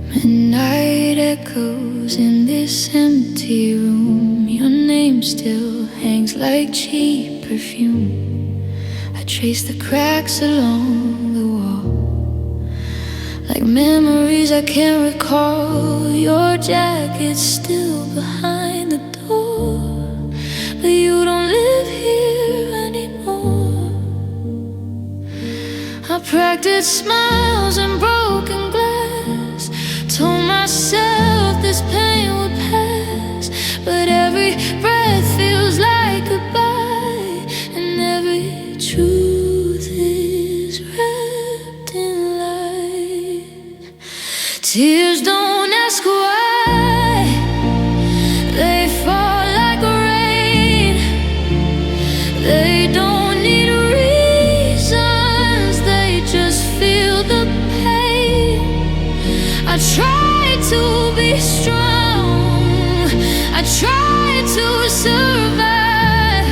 Midnight echoes in this empty room. Your name still hangs like cheap perfume. I trace the cracks along the wall, like memories I can't recall. Your jacket's still behind the door, but you don't live here anymore. I practiced smiles and broken glass, told myself this pain would pass, but every breath feels like goodbye, and every truth is wrapped in lies. Tears don't ask why, they fall like rain. They don't need reasons, they just feel the pain. I tried to be strong, I tried to survive,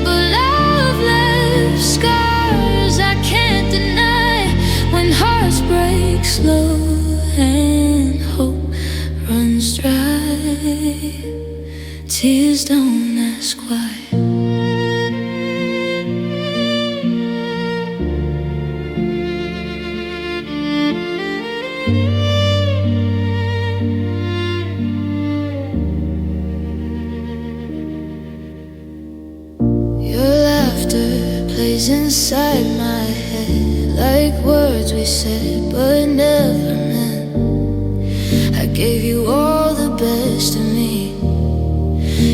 but love left scars I can't deny. When hearts break slow and hope runs dry, tears don't ask why. Inside my head, like words we said but never meant. I gave you all the best of me,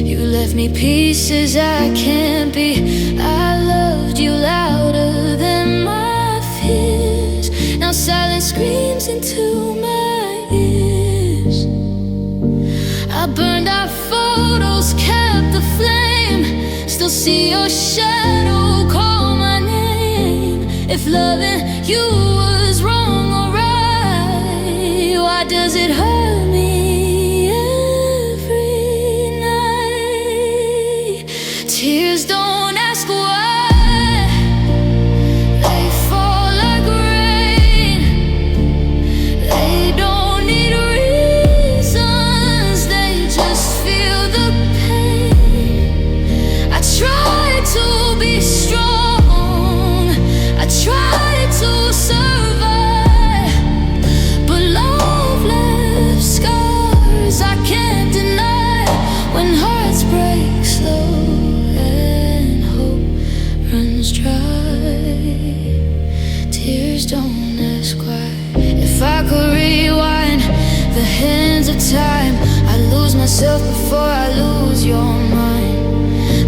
you left me pieces I can't be. I loved you louder than my fears, now silence screams into my ears. I burned our photos, kept the flame, still see your shadow call my name. If loving you was wrong or right, why does it hurt me every night? Tears don't ask why, they fall like rain. They don't need reasons, they just feel the pain. I tried to be strong, I tried to survive, but love left scars I can't deny. When hearts break slow and hope runs dry, tears don't ask why. If I could rewind the hands of time, I'd lose myself before I lose your mind.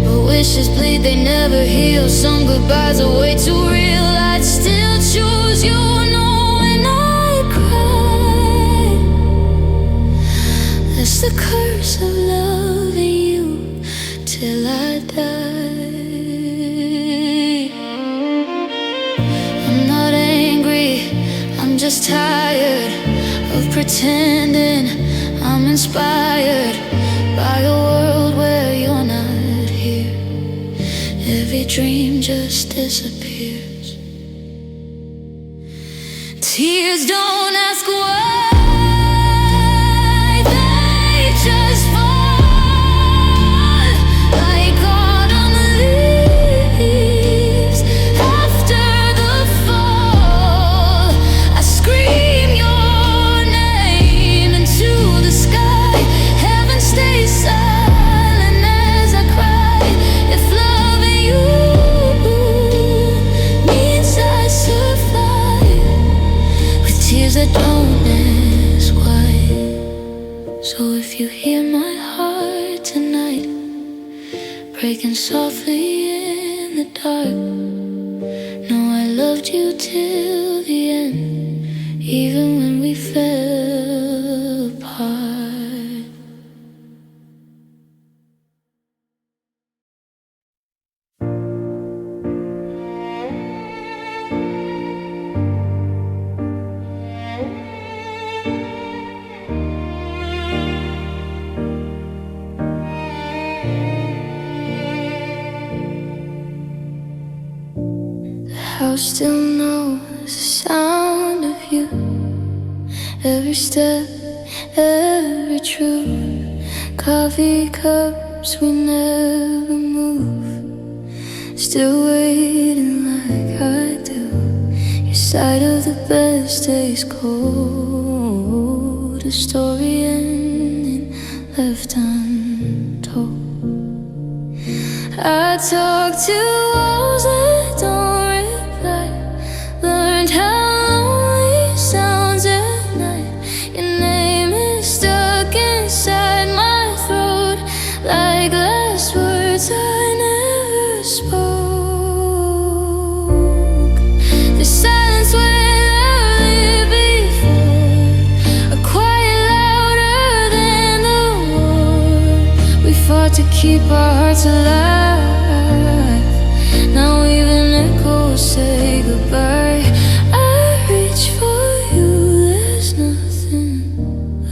But wishes bleed, they never heal. Some goodbyes are way too real. I'd still choose you, knowing I cry. That's the curse of loving you till I die. I'm not angry, I'm just tired of pretending I'm inspired by a world where you're not here. Every dream just disappears. Tears don't ask why, they just fall like autumn leaves after the fall. I scream your name into the sky. Heaven stays silent as I cry. If loving you means I survive with tears that don't ask why. So if you hear my heart tonight breaking softly in the dark, know I loved you till the end, even when we fell apart. The house still knows the sound of you, every step, every truth. Coffee cups we never move, still waiting like I do. Your side of the bed stays cold, a story ending left untold. I talk to walls that don't reply, learned how lonely sounds at night. Your name is stuck inside my throat, like last words I never spoke. The silence where love lived before, a quiet louder than the war. We fought to keep our hearts alive. Now even echoes say goodbye. I reach for you, there's nothing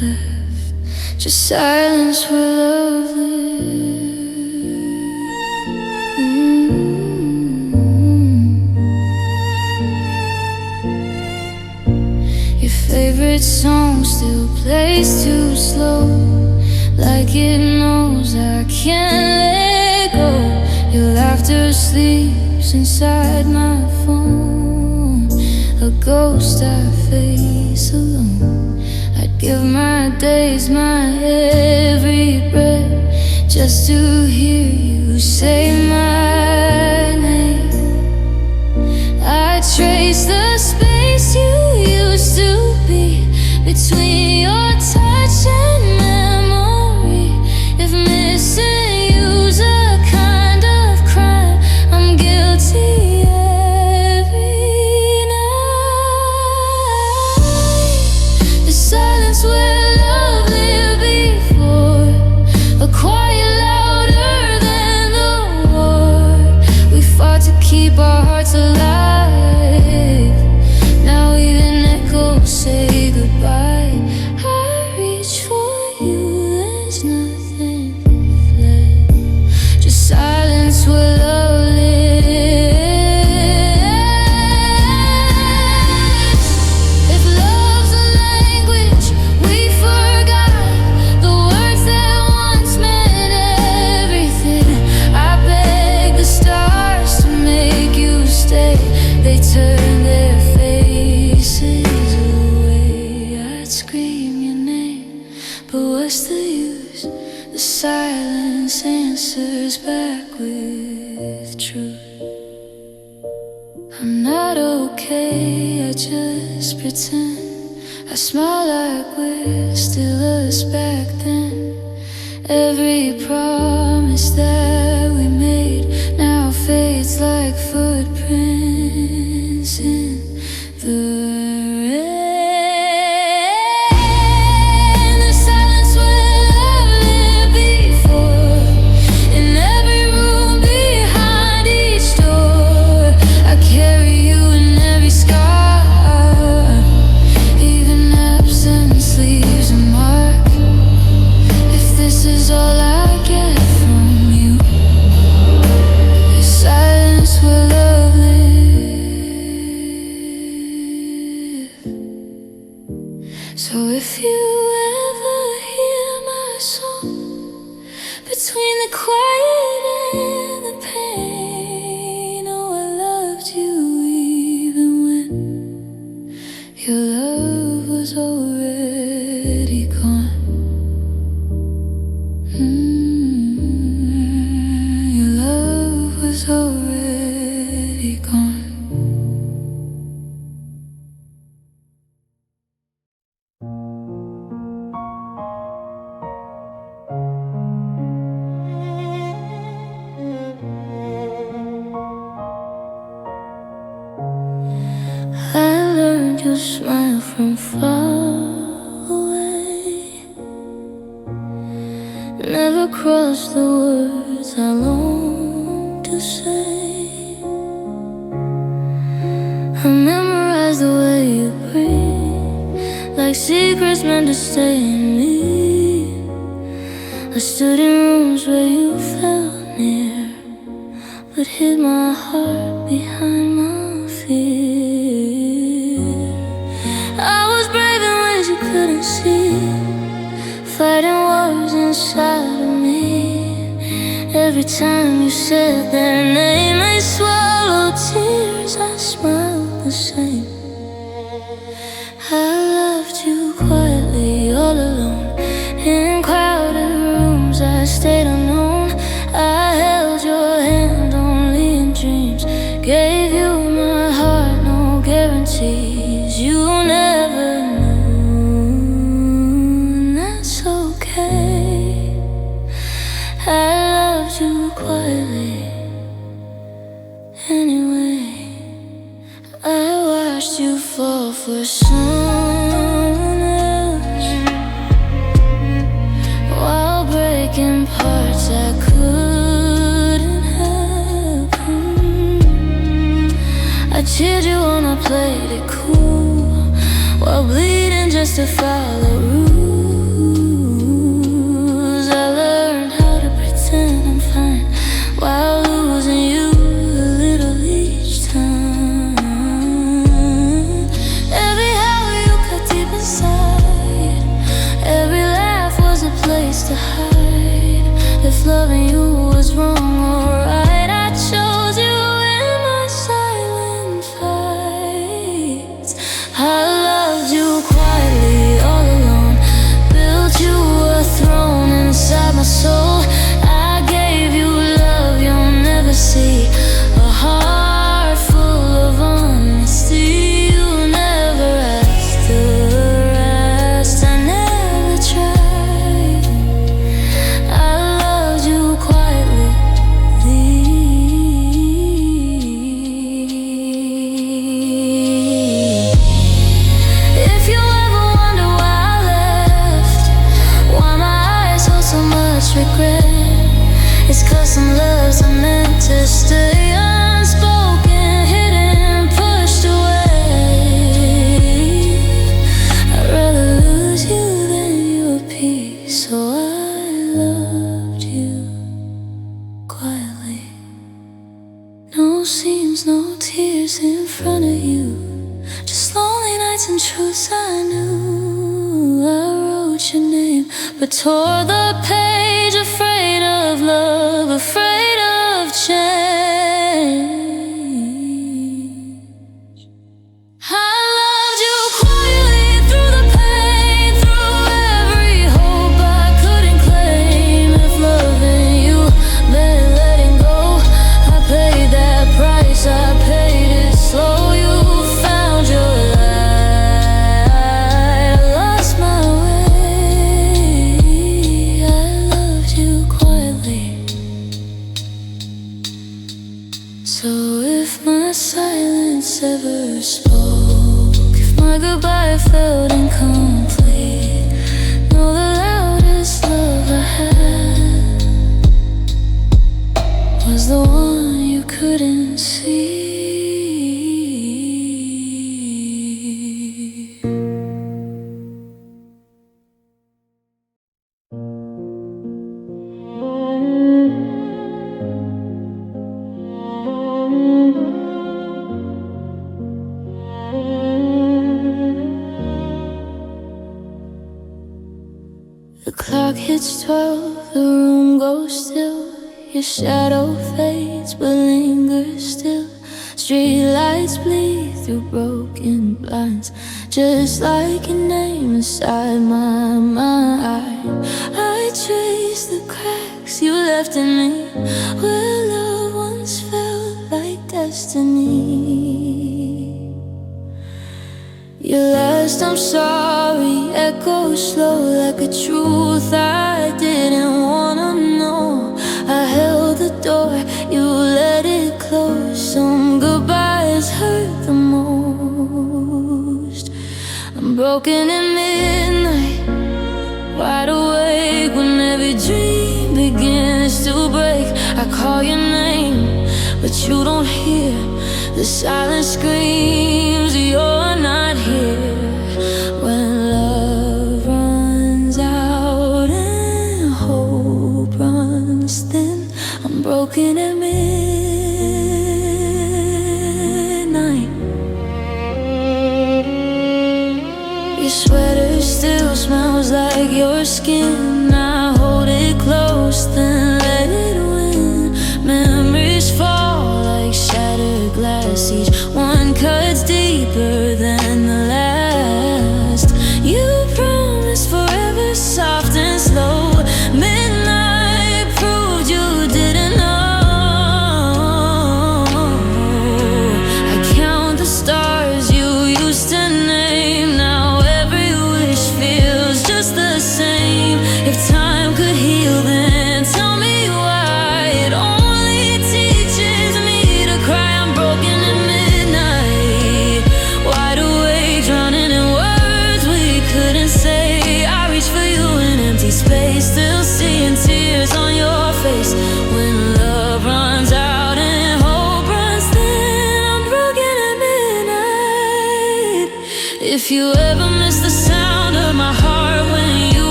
left, just silence where love lives. Your favorite song still plays too slow, like it knows I can't let go. Your laughter sleeps inside my phone, a ghost I face alone. I'd give my days, my every breath, just to hear you say my name. I trace the space you used to be between your touch and memory. If missing you's a kind of crime, I'm guilty every night. The silence where love lived before, a quiet louder than the war. We fought to keep our hearts alive. Now even echoes say goodbye. I reach for you, there's nothing left, just silence where love lives. If love's a language we forgot, the words that once meant everything, I beg the stars to make you stay. They turn their faces away. I'd scream your name, but what's the use? The silence answers back with truth. I'm not okay, I just pretend. I smile like we're still us back then. Every promise that we made now fades like footprints in the rain. The silence where love lived before, in every room behind each door. I carry you in every scar, even absence leaves a mark. If this is all I get from you, the silence where love lives. So if you ever hear my song, between the quiet and the pain, oh, I loved you even when your love was already gone. Your love was already gone. I learned your smile from far away, never crossed the words I long to say. I memorized the way you breathe, like secrets meant to stay in me. I stood in rooms where you felt near, but hid my heart behind my fear. I was brave in ways you time you said their name, they swallowed tears. I smiled the same. I loved you quietly, all alone. In crowded rooms, I stayed unknown. I held your hand only in dreams. Gave you my heart, no guarantees. You never knew, and that's okay. I loved you quietly anyway. I watched you fall for someone else while breaking parts I couldn't help. I cheered you on, I played it cool while bleeding just to follow rules. I learned how to pretend I'm fine while losing you a little each time. Every hour you cut deep inside, every laugh was a place to hide. If loving you was wrong or right, I chose you in my silent fights. I loved you quietly, all alone. Built you a throne inside my soul. I gave you love you'll never see, a heart full of honesty. You never asked the rest, I never tried. I loved you quietly. If you ever wonder why I left, why my eyes hold so much regret, it's 'cause some loves are meant to stay unspoken, hidden, pushed away. I'd rather lose you than your peace, so I loved you quietly. No seams, no tears in front of you, just lonely nights and truths I knew. I wrote your name, but tore the page, afraid of love, afraid of change. I loved you quietly through the pain, through every hope I couldn't claim. If loving you meant letting go, I paid that price, I paid it slow. You found your light, I lost my way. I loved you quietly. So if my silence ever spoke, if my goodbye felt incomplete, know the loudest love I had was the one you couldn't see. The clock hits 12, the room goes still. Your shadow fades but lingers still. Street lights bleed through broken blinds, just like your name inside my mind. I trace the cracks you left in me, where love once felt like destiny. Your last I'm sorry echoes slow like a truth I didn't wanna know. I held the door, you let it close. Some goodbyes hurt the most. I'm broken at midnight, wide awake when every dream begins to break. I call your name, but you don't hear. The silence screams you're not here. When love runs out and hope runs thin, I'm broken at midnight. Your sweater still smells like your skin. I hold it close, then let it win.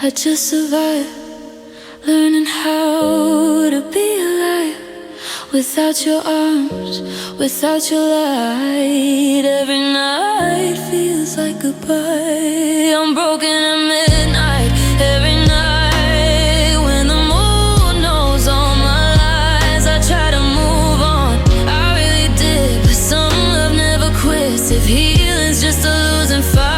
I just survived, learning how to be alive. Without your arms, without your light, every night feels like goodbye. I'm broken at midnight, every night. When the moon knows all my lies, I try to move on, I really did. But some love never quits, if healing's just a losing fight.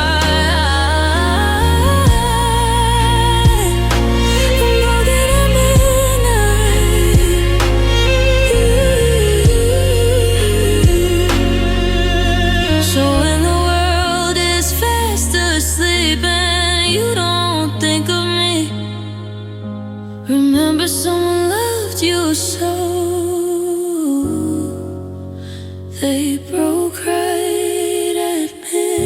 Remember someone loved you so, they broke right at midnight.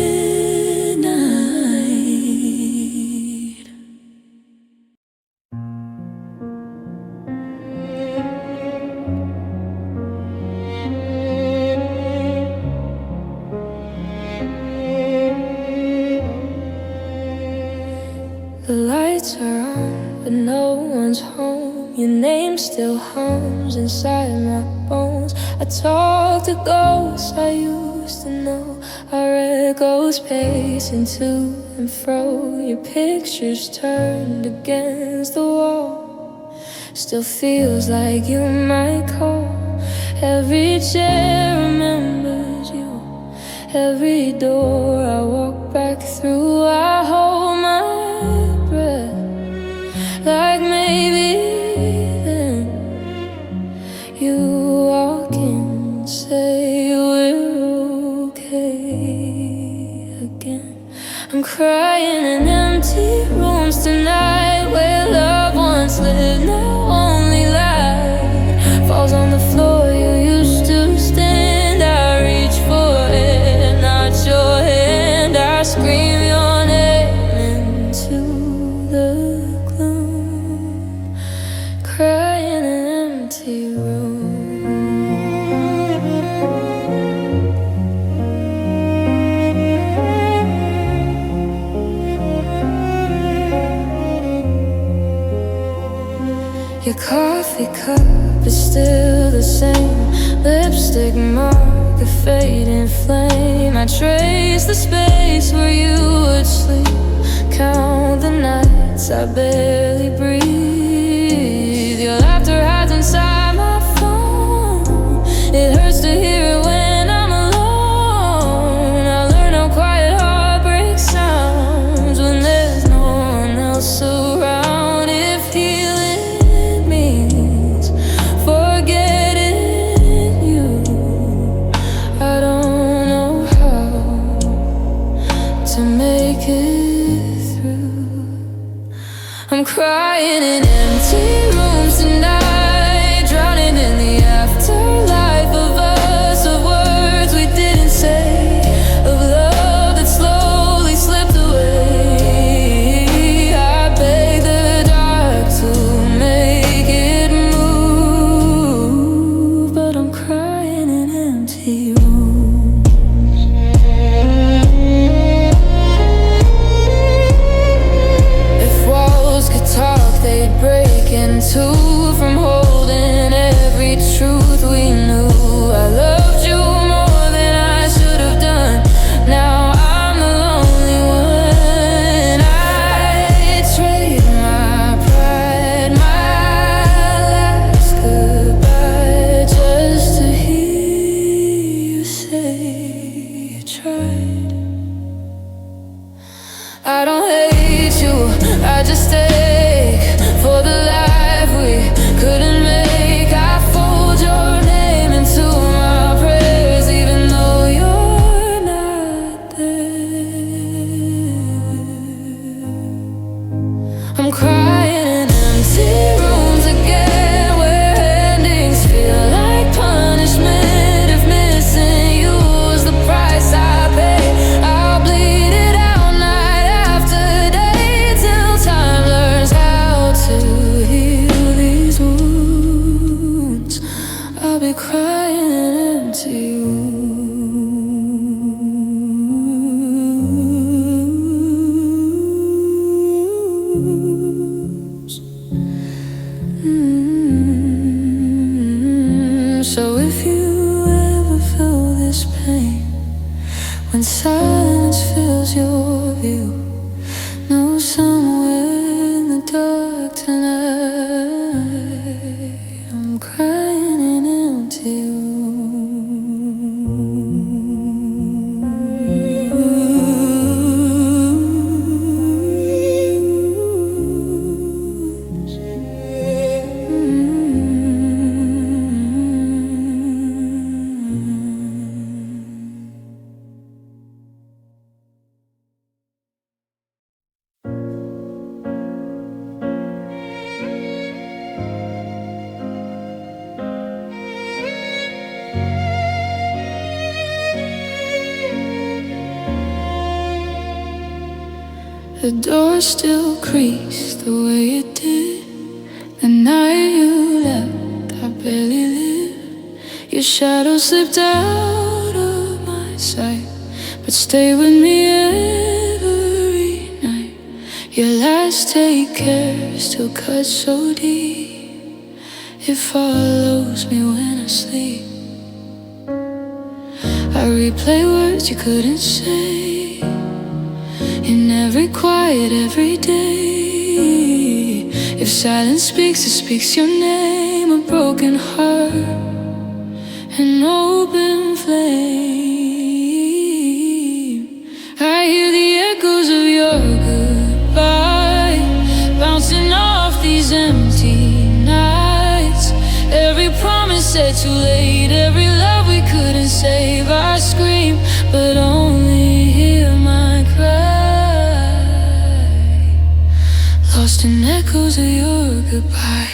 The lights are on, but no one's home. Your name still hums inside my bones. I talk to ghosts I used to know. Our echoes pacing to and fro. Your picture's turned against the wall. Still feels like you might call. Every chair remembers you. Every door I walk back through, I hold my breath, like maybe then you walk in, say we're okay again. I'm crying in empty rooms tonight, where loved ones live, now only light falls on the floor you used to stand. I reach for it, not your hand. I scream your name into the gloom, crying in an empty room. Your coffee cup is still the same, lipstick mark, a fading flame. I trace the space where you would sleep, count the nights I barely breathe. Your laughter hides inside my phone, it hurts to hear it when I'm alone. I learn how quiet heartbreak sounds when there's no one else around. If healing means forgetting you, I don't know how to make it through. I'm crying in empty rooms tonight, drowning in the afterlife of us, of words we didn't say, of love that slowly slipped away. I beg the dark to make it move, but I'm crying in empty rooms. If walls could talk, they'd break in two, from holding every truth we knew. I loved you more than I should have done, now I'm the lonely one. I trade my pride, my last goodbye, just to hear you say you tried. I don't hate you, I just ache for the life we couldn't make. I fold your name into my prayers, even though you're not there. I'm crying in empty rooms again, where endings feel like punishment. If missing you was the price I pay, I'll bleed it out night after day till time learns when silence fills your view. Know somewhere in the dark tonight I'm crying in empty The door still creaks the way it did the night you left. I barely lived. Your shadow slipped out of my sight, but stay with me every night. Your last take care still cuts so deep. It follows me when I sleep. I replay words you couldn't say in every quiet, every day. If silence speaks, it speaks your name. A broken heart, an open flame. I hear the echoes of your goodbye bouncing off these empty nights. Every promise said too late, every love we couldn't save. I scream, but only hear my cry, lost in echoes of your goodbye.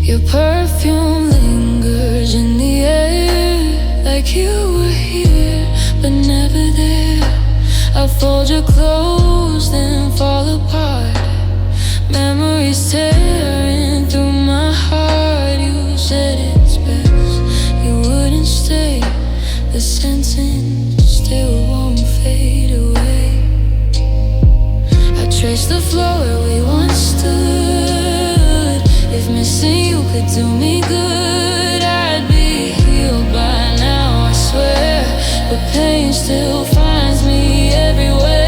Your perfume lingers in the air, like you were here, but never there. I fold you close, then fall apart. Memories tearing through my heart. You said it's best you wouldn't stay. The sentence still won't fade away. I trace the floor where we once stood. If missing you could do me good, I'd be healed by now, I swear. But pain still finds me everywhere.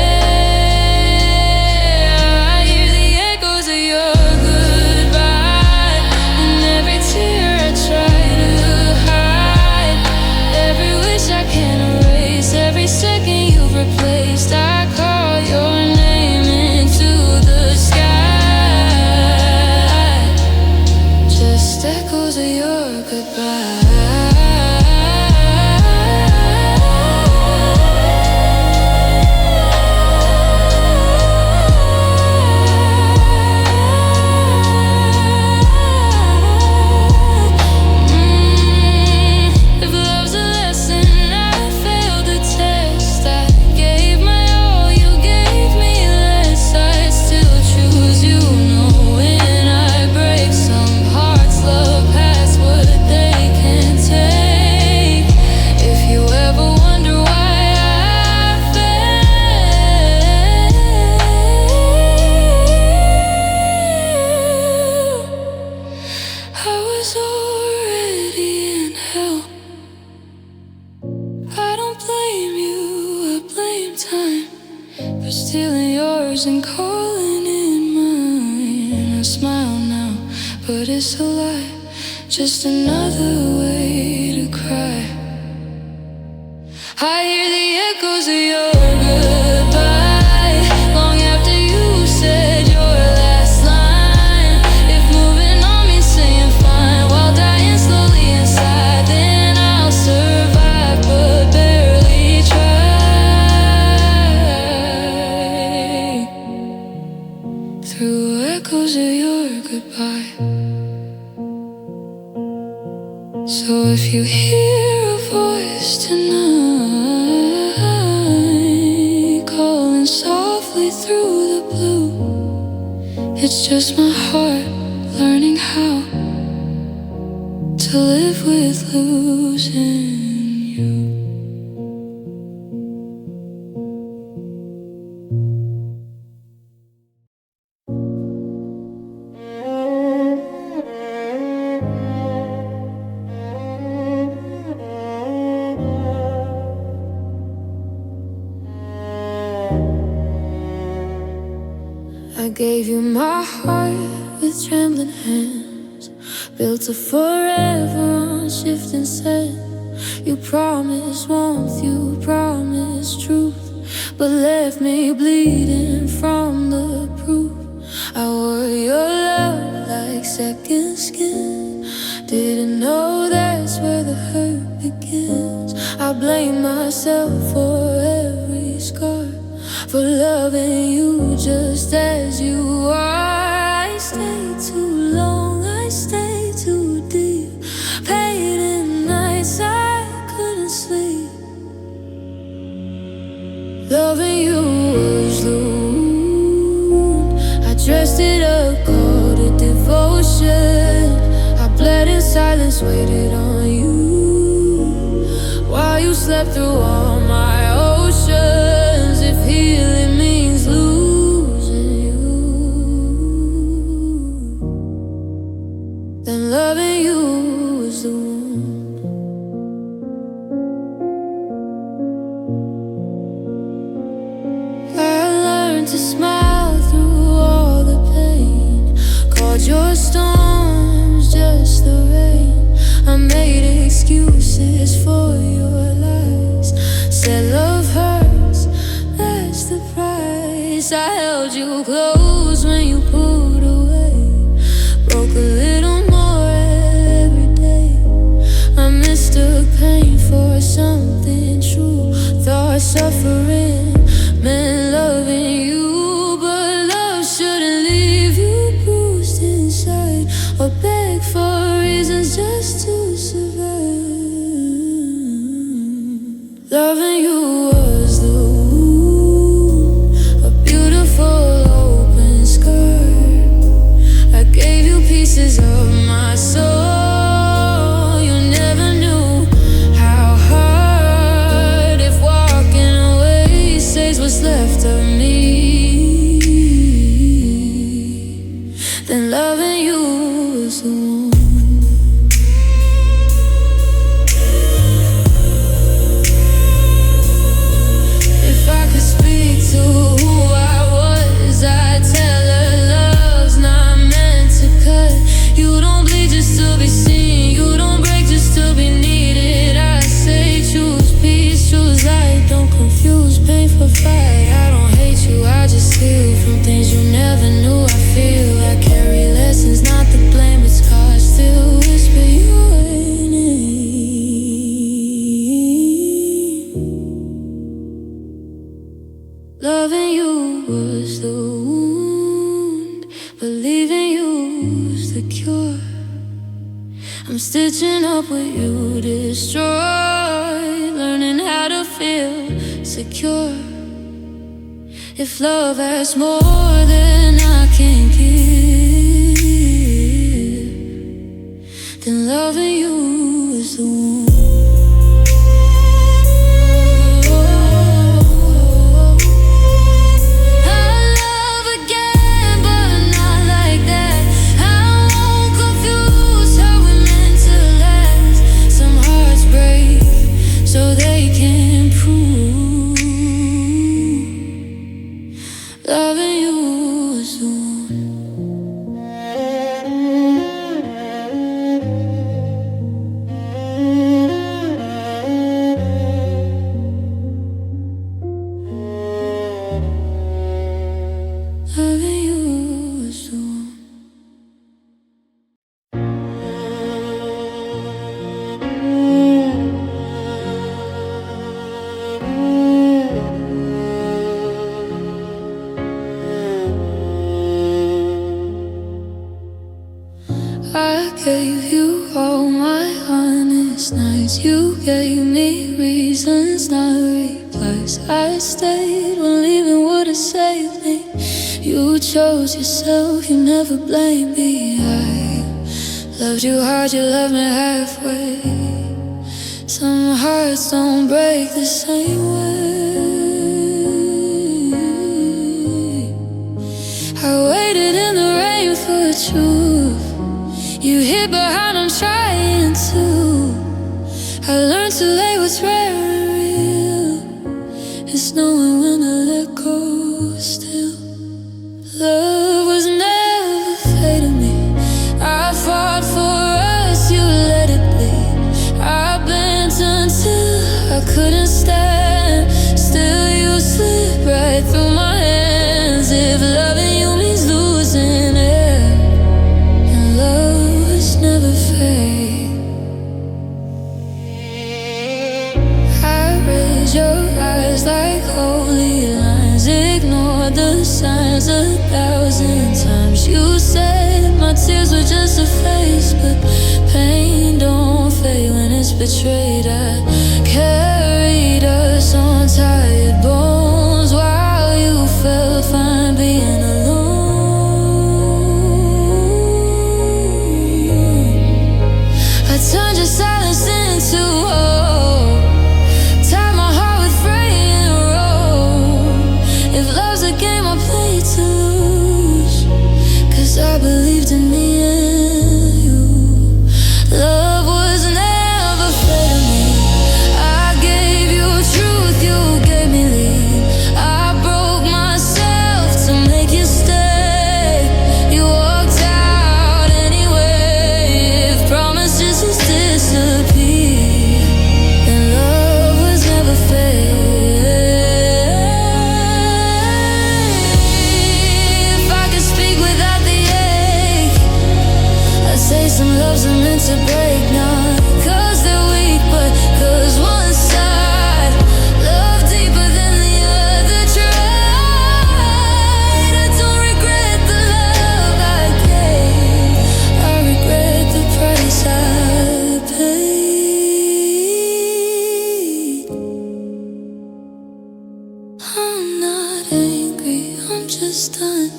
I call your name into the sky, just echoes of your goodbye. If love's a lesson I failed the test, I gave my all, you gave me less. I still choose you, knowing I break some hearts. Love past what they can take. If you ever wonder why I fail, I was already in hell. I don't blame you, I blame time for stealing yours and calling in mine. I smile now, but it's a lie, just another way to cry. I hear the echoes of your goodbye long after you said your last line. If moving on means saying fine while dying slowly inside, then I'll survive but barely try. Through echoes of your goodbye. So if you hear a voice tonight calling softly through the blue, it's just my heart learning how to live with losing you. I gave you my heart with trembling hands, built a forever on shifting sand. You promised warmth, you promised truth, but left me bleeding from the proof. I wore your love like second skin, didn't know that's where the hurt begins. I blame myself for every scar, for loving you just as you are. I stayed too long, I stayed too deep, paid in nights I couldn't sleep. Loving you was the wound, I dressed it up, called it devotion. I bled in silence, waited on you, while you slept through all my oceans. If healing means losing you, then loving you was the wound. I learned to smile through all the pain, called your storms just the rain. I made excuses for your lies, said love hurts, that's the price. I held you close when you pulled away, broke a little more every day. I mistook pain for something true, thought suffering meant loving you, but love shouldn't leave you bruised inside, or beg for reasons just to survive. Loving you was the wound, a beautiful open scar. I gave you pieces of my soul. You never knew how hard, if walking away saves what's left of me, then loving you was the wound. If I could speak to who I was, I'd tell her love's not meant to cut. You don't bleed just to be seen, you don't break just to be needed. I say choose peace, choose light, don't confuse pain for fight. I don't hate you, I just heal from things you never knew. I feel I carry lessons, not the blame, it's scars still whisper your name. Loving you was the wound, but leaving you's the cure. I'm stitching up what you destroyed, learning how to feel secure. If love has more than I can give, then loving you is the wound. Loving you is the one. Loving you is the one. I gave you all my honest nights, you gave me reasons, not replies. I stayed when leaving would have saved me. You chose yourself, you never blamed me. I loved you hard, you loved me halfway. Some hearts don't break the same way. I waited in the rain for truth, you hid behind, I'm trying to. I learned to lay what's rare and real. It's knowing when to let go still. Love signs 1,000 times. You said my tears were just a phase, but pain don't fade when it's betrayed. I carried us on tired bones while you felt fine being alone. I turned your silence into hope, tied my heart with fraying rope. If love's a game I play to lose, 'cause I believed in me and you. Love was never fair to me. I gave you truth, you gave me lead. I broke myself to make you stay. You walked out anyway. If promises just disappear, then love was never fair. If I could speak without the ache, I'd say some loves are meant to break, not 'cause they're weak, but 'cause one side loved deeper than the other tried. I don't regret the love I gave, I regret the price I paid. I'm not angry, I'm just done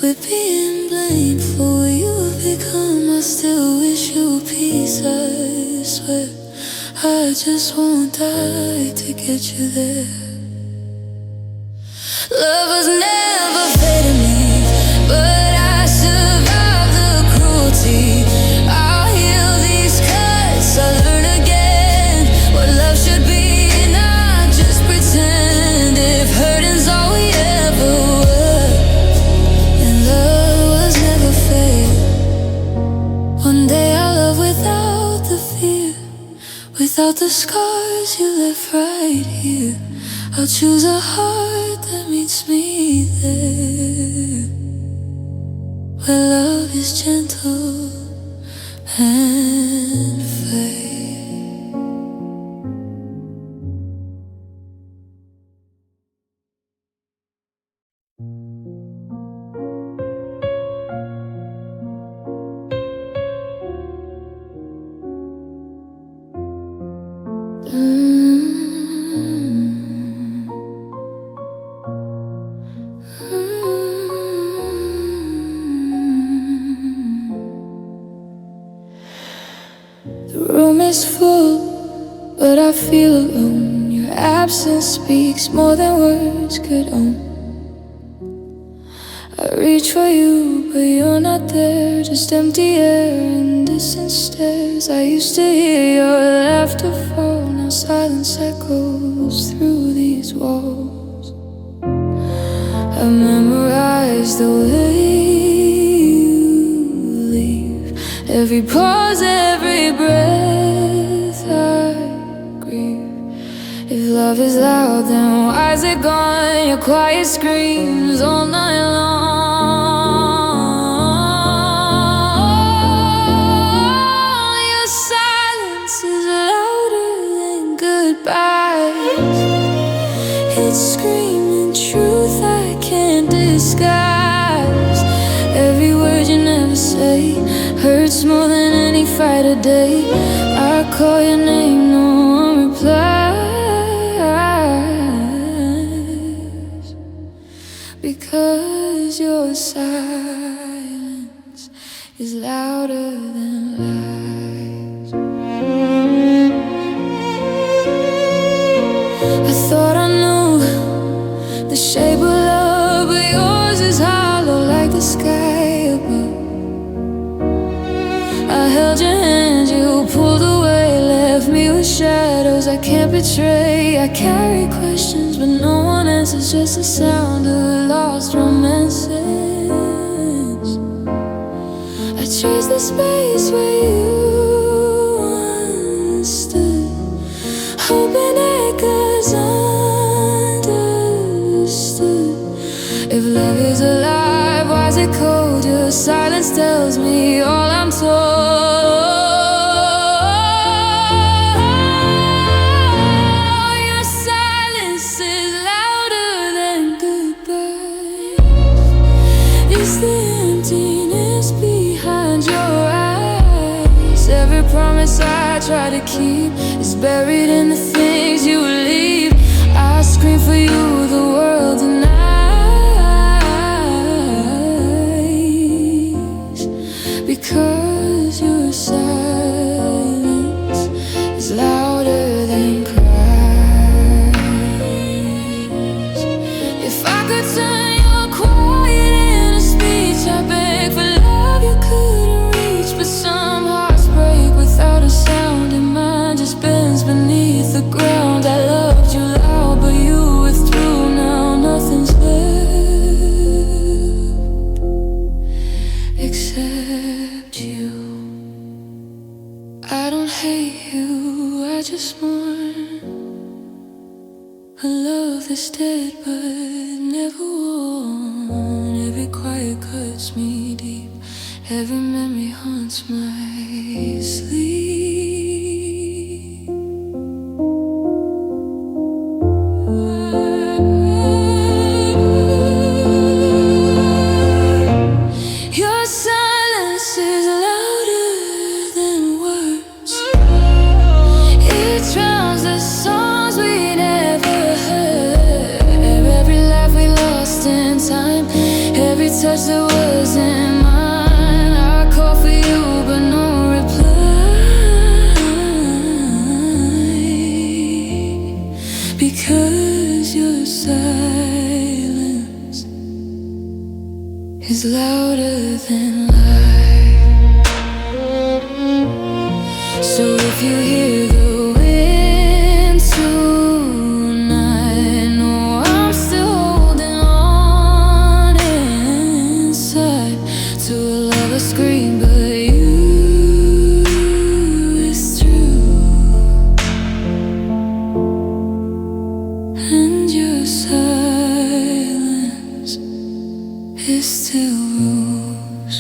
with being blamed for what you've become. I still wish you peace, I swear. I just won't die to get you there. Love was never fair to me, but I survived the cruelty. I'll heal these cuts, I'll learn again what love should be, not just pretend. If hurting's all we ever were, and love was never fair. One day I'll love without the fear, without the scars you left right here. I'll choose a heart that meets me there, where love is gentle and fair. The room is full, but I feel alone. Your absence speaks more than words could own. I reach for you, but you're not there. Just empty air and distant stares. I used to hear your laughter fall. Now silence echoes through these walls. I memorize the way you leave. Every pause, every breath I grieve. If love is loud, then why is it gone? Your quiet screams all night long. Your silence is louder than goodbyes. It's screaming truth I can't disguise. Every word you never say hurts more than any fight a day. I call your name, no one replies, because your silence is louder than lies. I thought I knew the shape of love, but yours is hollow like the sky above. I held your hand, you pulled away, left me with shadows I can't betray. I carry questions, but no one answers, just the sound of lost romances. I chase the space where you once stood, hoping echoes understood. If love is alive, why is it cold? Your silence tells me all I'm told. Your silence is louder than goodbye. I try to keep is buried in the things you leave. I scream for you, the world denies, because your silence is louder than cries. If I could turn your quiet into speech, I beg for love you couldn't reach. But some hearts break without a sound, and mine just bends beneath the ground. I loved you loud, but you withdrew. Now nothing's left except you. I don't hate you, I just mourn a love that's dead but never won. Every quiet cuts me deep, every memory haunts my sleep. Your silence is louder than words. It drowns the songs we never heard. Every laugh we lost in time, every touch that wasn't mine. I call for you, but no reply, because your silence is louder than life. So if you hear the wind tonight, know I'm still holding on inside to a lover's scream, but you withdrew, and your silence is still rules.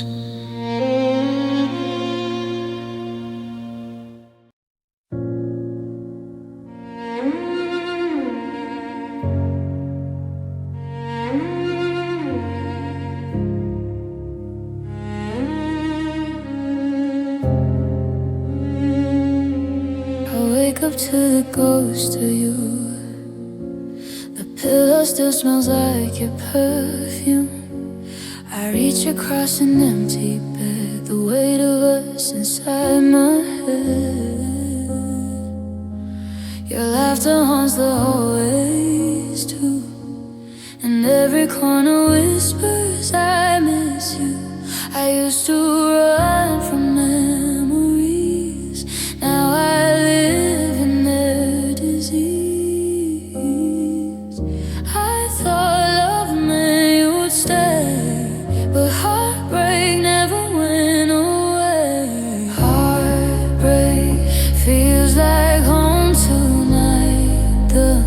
I wake up to the ghost of you. The pillow still smells like your perfume. I reach across an empty bed, the weight of us inside my head. Your laughter haunts the hallways too, and every corner whispers I miss you. I used to run from memories, now I live in their disease. I thought love meant you would stay, but heartbreak never went away. Heartbreak feels like home tonight. The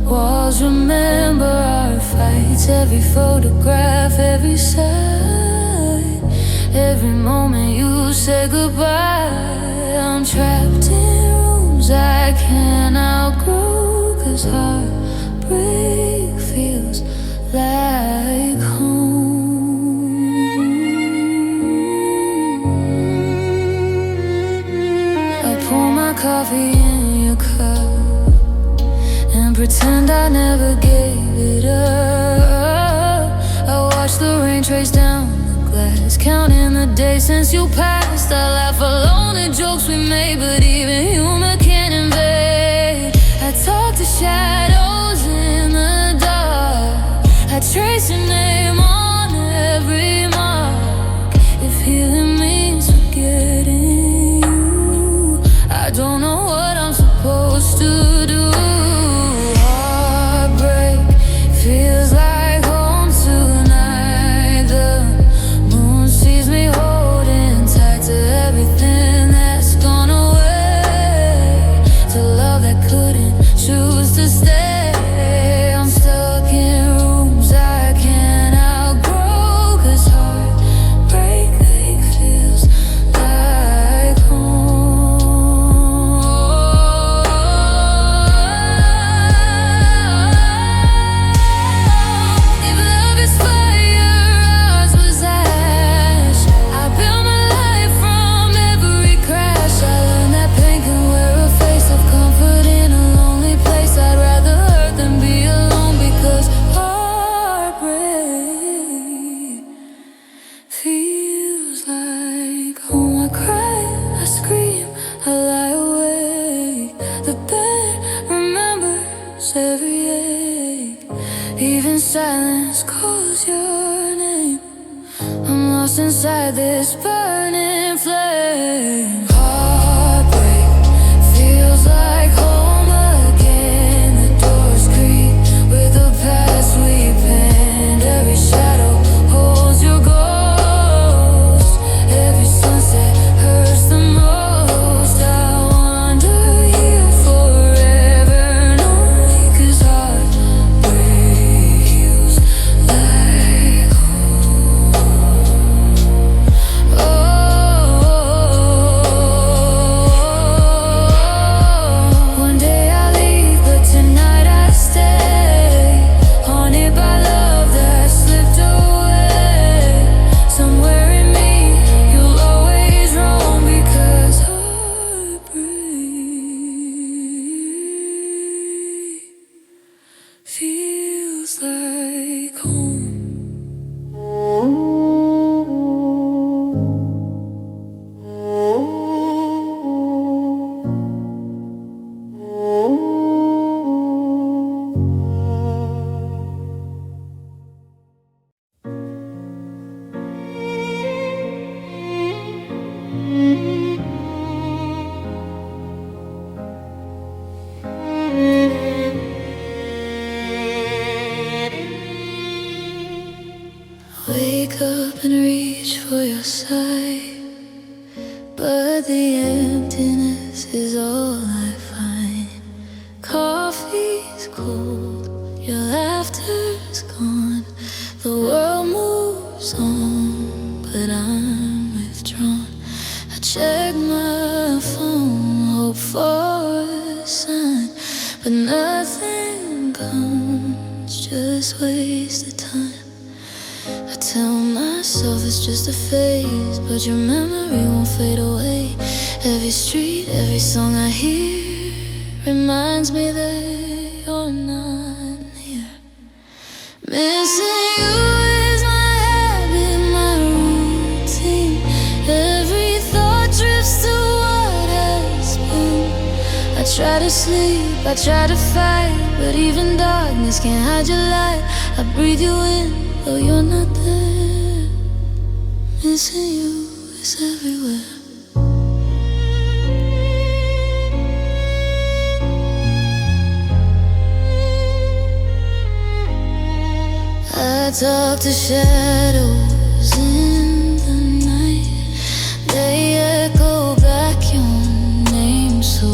walls remember our fights, every photograph, every sight, every moment you said goodbye. I'm trapped in rooms I can't outgrow, 'cause heartbreak feels like home. I pour my coffee in your cup and pretend I never gave it up. I watch the rain trace down the glass, counting the days since you passed. I laugh alone at jokes we made, but even humor can't invade. I talk to shadows in the dark, I trace your name on every mark. If healing means forgetting you, I don't know what I'm supposed to do. Heartbreak feels like home tonight. The moon sees me holding tight to everything that's gone away, to love that couldn't choose to stay. silence calls your name. I'm lost inside this burning flame. Heartbreak feels like home again. The doors creak with the past we penned. Every shadow holds your ghost. Every sunset hurts the most. I wander here forever and only 'cause heartbreak feels like home. One day I leave, but tonight I stay. Haunted by love that slipped away. Somewhere in me, you'll always roam because heartbreak feels like home. Wake up and reach for your sight, but the emptiness is all I find. Coffee's cold, your laughter's gone. The world moves on, but I'm withdrawn. I check my phone, hope for a sign, but nothing comes, just wasted time. I tell myself it's just a phase, but your memory won't fade away. Every street, every song I hear reminds me that you're not near. Missing you is my habit, my routine. Every thought drifts to what has been. I try to sleep, I try to fight, but even darkness can't hide your light. I breathe you in, though you're not there. Missing you is everywhere. I talk to shadows in the night. They echo back your name so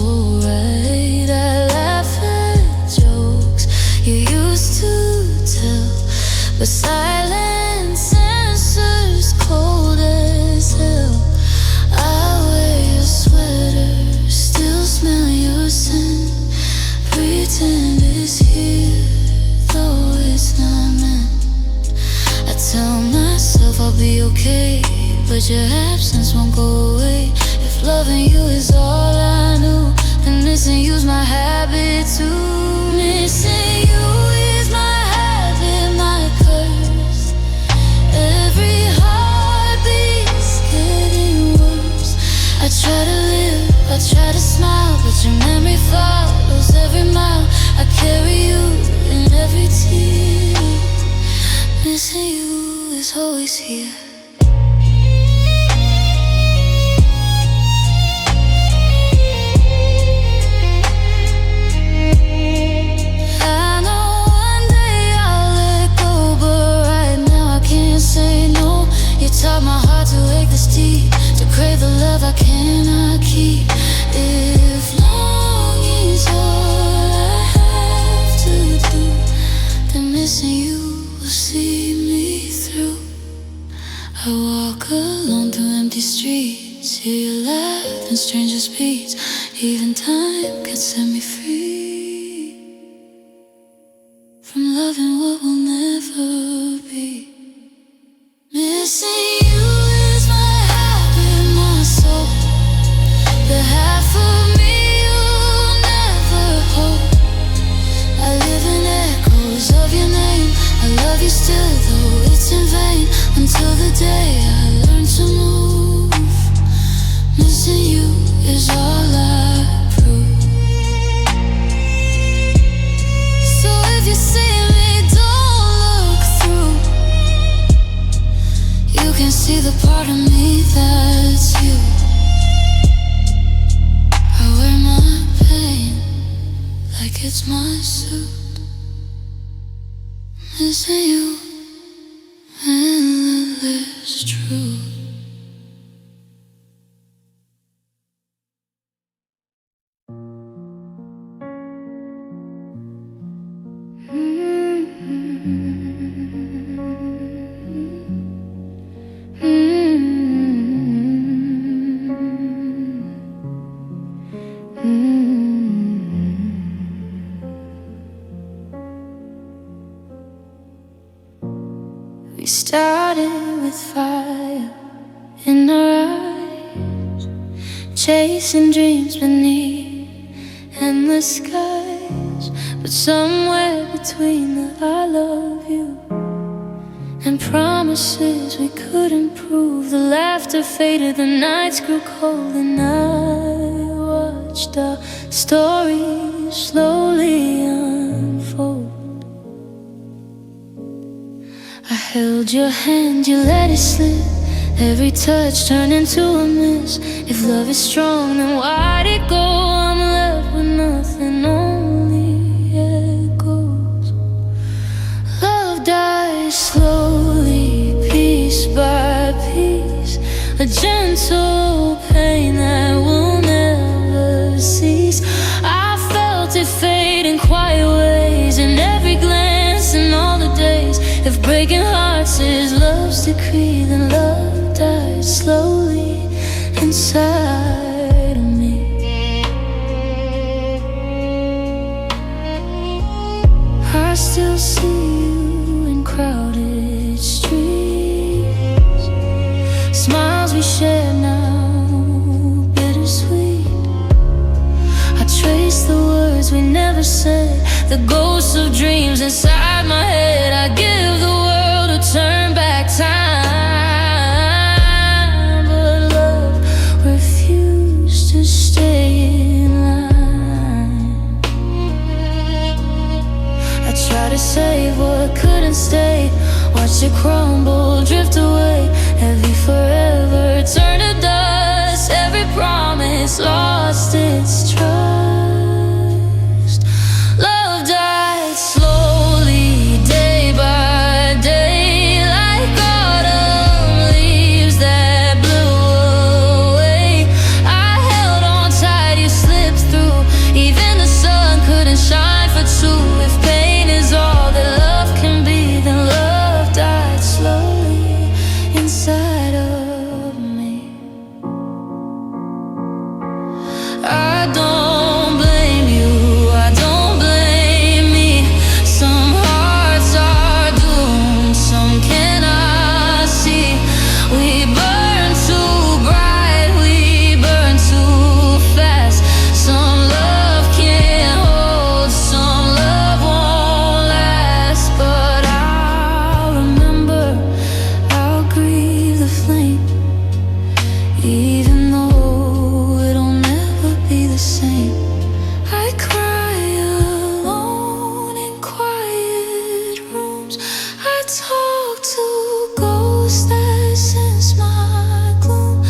right. I laugh at jokes you used to tell, but silence answers cold as hell. I wear your sweater, still smell your scent. Pretend it's here, though it's not meant. I tell myself I'll be okay, but your absence won't go away. If loving you is all I knew, then missing you's my habit too. Missing you is my habit, my curse. Every heartbeat's getting worse. I try to live, I try to smile, but your memory follows every mile. I carry you in every tear. Missing you is always here. I know one day I'll let go, but right now I can't say no. You taught my heart to ache this deep, to crave the love I cannot keep. If longing's all I have to do, then missing you will see me through. I walk alone through empty streets, hear you laugh in strangers' beats. Even time can set me free from loving what will never be. Missing you is my habit, my soul. The half of me you'll never hold. I live in echoes of your name. I love you still, though it's in vain. Until the day I learn to move. Missing you is all I prove. So if you see me, don't look it's my suit, missing you, endless truth. We started with fire in our eyes, chasing dreams beneath endless skies. But somewhere between the I love you and promises we couldn't prove, the laughter faded, the nights grew cold, and I watched our story slowly unfold. I held your hand, you let it slip, every touch turned into a miss. If love is strong, then why'd it go? I'm left with nothing, only echoes. Love dies slowly, piece by piece, a gentle pain that will never cease. I felt it fade in quiet ways, in every glance and all the days. If breaking hearts is love's decree, then love dies slowly inside of me. I still see you in crowded streets, smiles we share now, bittersweet. I trace the words we never said, the ghosts of dreams inside my head. I give the world a turn back time, but love refused to stay in line. I tried to save what couldn't stay, watched it crumble, drift away, heavy forever, turn to dust. Every promise lost its trust. Love died slowly, day by day, like autumn leaves that blew away. I held on tight, you slipped through, even the sun couldn't shine for two. If pain is all that love can be, then love died slowly inside of me. I don't blame you, I don't blame me. Some hearts are doomed, some cannot see. We burn too bright, we burn too fast. Some love can't hold, some love won't last. But I'll remember, I'll grieve the flame, even though it'll never be the same. I cry alone in quiet rooms, I talk to ghosts that sense my gloom.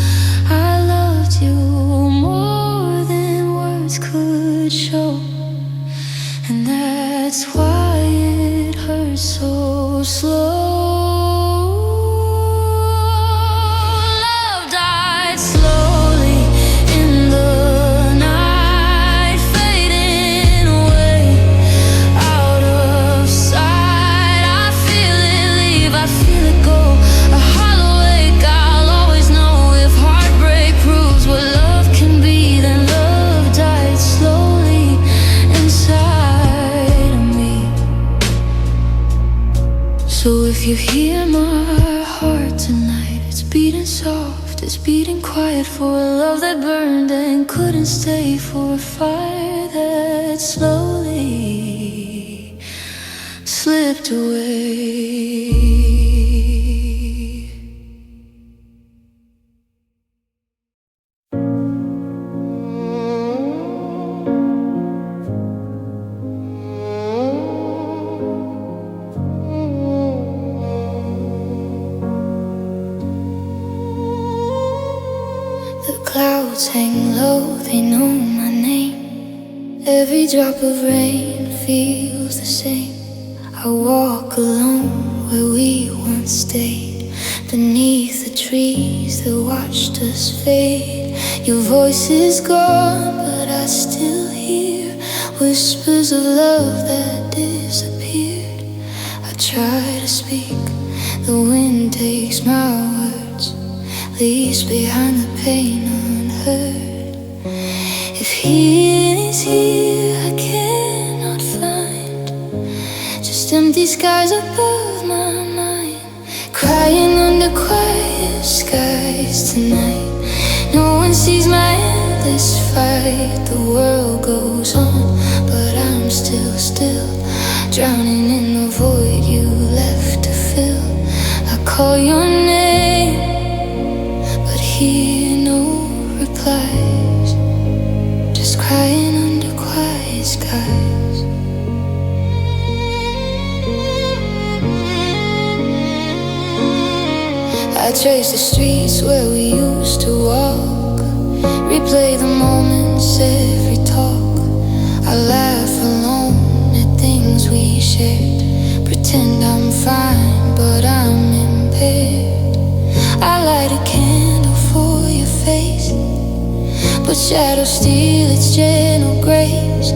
I loved you more than words could show, and that's why it hurts so slow. Love died slowly in the night, fading away, out of sight. I feel it leave, I feel it go, a hollow ache. I'll always know, if heartbreak proves what love can be, then love died slowly inside of me. So if you hear my heart tonight, it's beating soft, it's beating quiet, for a love that burned and couldn't stay, for a fire that slowly slipped away. The clouds hang low, they know my name. Every drop of rain feels the same. I walk alone where we once stayed, beneath the trees that watched us fade. Your voice is gone, but I still hear whispers of love that disappeared. I try to speak, the wind takes my words, leaves behind the pain unheard. If healing is here, I cannot find, just empty skies above my mind, crying under quiet skies tonight. No one sees my endless fight. The world goes on, but I'm still still, drowning in the void you left to fill. I call your name, but hear no replies, just crying under quiet skies. I trace the streets where we used to walk, replay the moments, every talk. I laugh alone at things we shared, pretend I'm fine, but I'm impaired. I light a candle for your face, but shadows steal its gentle grace.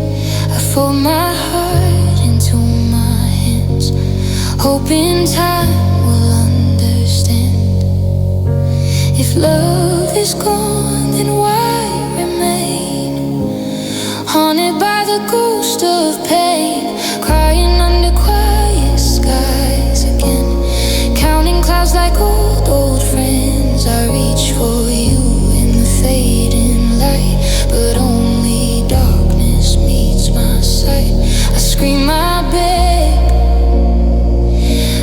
I fold my heart into my hands, hoping time will understand. If love is gone, then why remain? Haunted by the ghost of pain, crying under quiet skies again, counting clouds like old friends. I reach for you in the fading light, but only darkness meets my sight. I scream, I beg,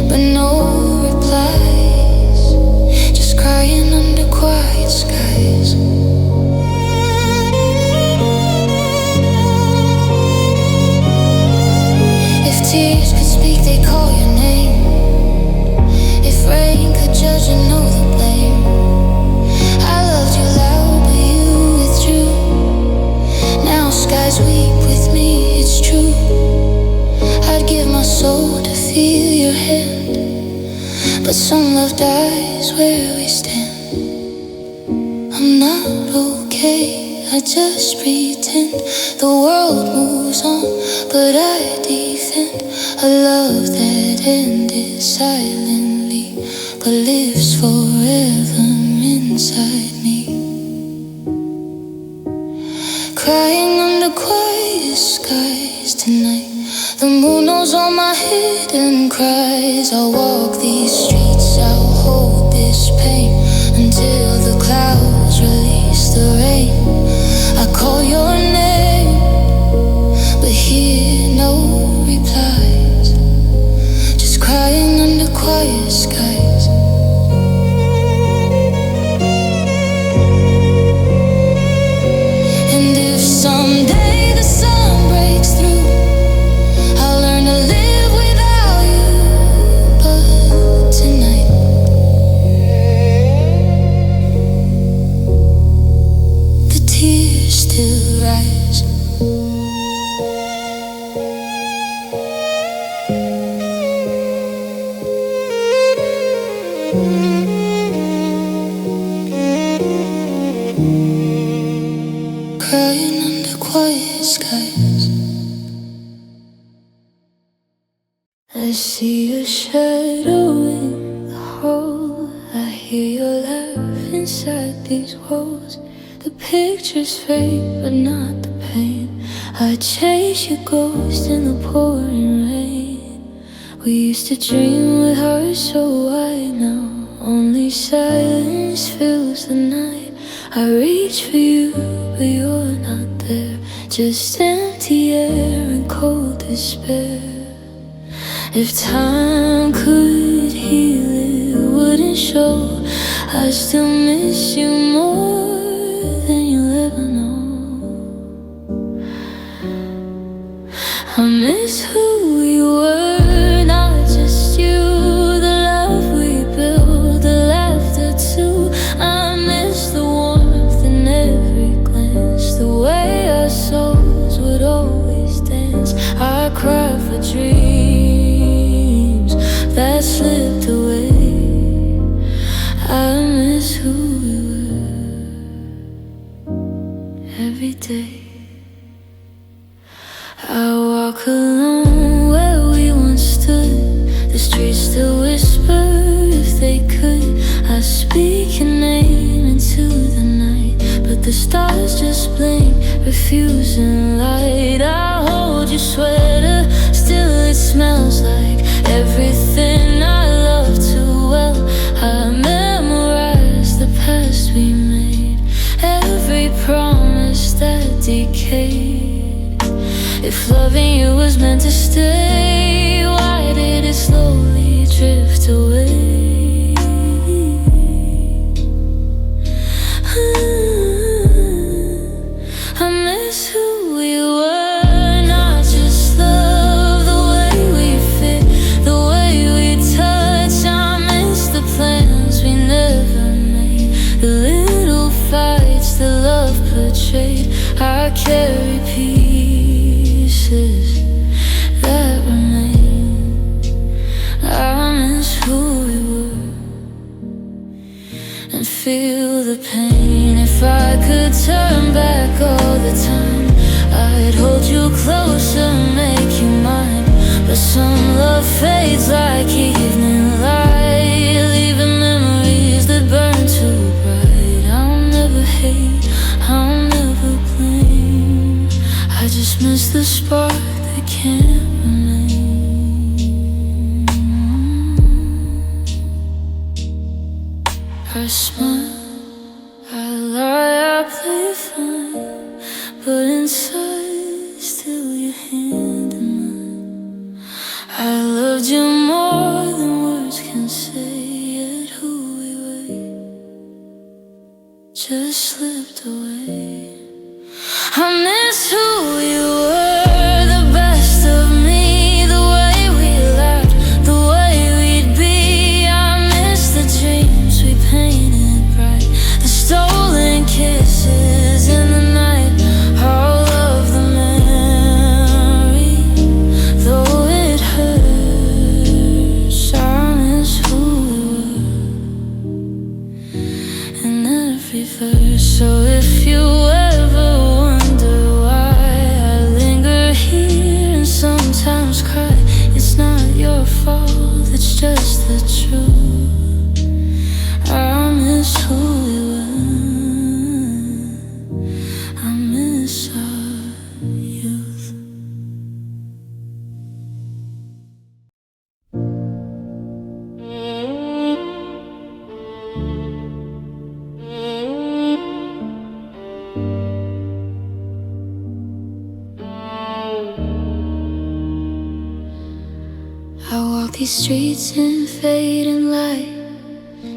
but no replies, just crying under quiet skies. If tears could speak, they call your name. If rain could judge and know the blame. I loved you loud, but you withdrew. Now skies weep with me, it's true. I'd give my soul to feel your hand, but some love dies where we stand. I'm not okay, I just pretend. The world moves on, but I defend a love that ended silently, but lives forever inside me. Crying under quiet skies tonight, the moon knows all my hidden cries. I'll walk these streets, I'll hold this pain until the clouds release the rain. I call your name, but hear no replies, just crying under quiet skies. And if someday the sun breaks through, I'll learn to live without you. But tonight, the tears still rise. Crying under quiet skies. I see your shadow in the hole. I hear your laugh inside these walls. The pictures fade, but not the pain. I chase your ghost in the pouring rain. We used to dream with hearts so wide. Now only silence fills the night. I reach for you, but you're not there, just empty air and cold despair. If time could heal, it wouldn't show. I still miss you more than you'll ever know. I miss who we were, not just you. The love we built, the laughter too. I miss the warmth in every glance, the way our souls would always dance. I cry slipped away. I miss who we were every day. I walk alone where we once stood. The streets still whisper if they could. I speak your name into the night, but the stars just blink, refusing light. I hold your sweater, still it smells like everything I love too well. I memorize the past we made, every promise that decayed. If loving you was meant to stay, why did it slowly drift away? I miss who we were, not just love, the way we fit, the way we touch. I miss the plans we never made, the little fights the love portrayed. I carry pieces that remain. I miss who we were and feel the pain. If I could turn back all the time, I'd hold you closer, make you mine. But some love fades like evening light, leaving memories that burn too bright. I'll never hate, I'll never blame. I just miss the spark that can't remain. I smile, I lie, I play fine, but inside still your hand in mine. I loved you more than words can say, yet who we were just slipped away. I miss who we were, the best of me, the way we laughed, the way we'd be. I miss the dreams we painted bright, the stolen kisses in the night, all of the memory, though it hurts. I miss who we were in every verse. So if you ever wonder why I linger here and sometimes cry, it's not your fault, it's just the truth. I miss who we were, I miss our youth. I walk these streets in fading light,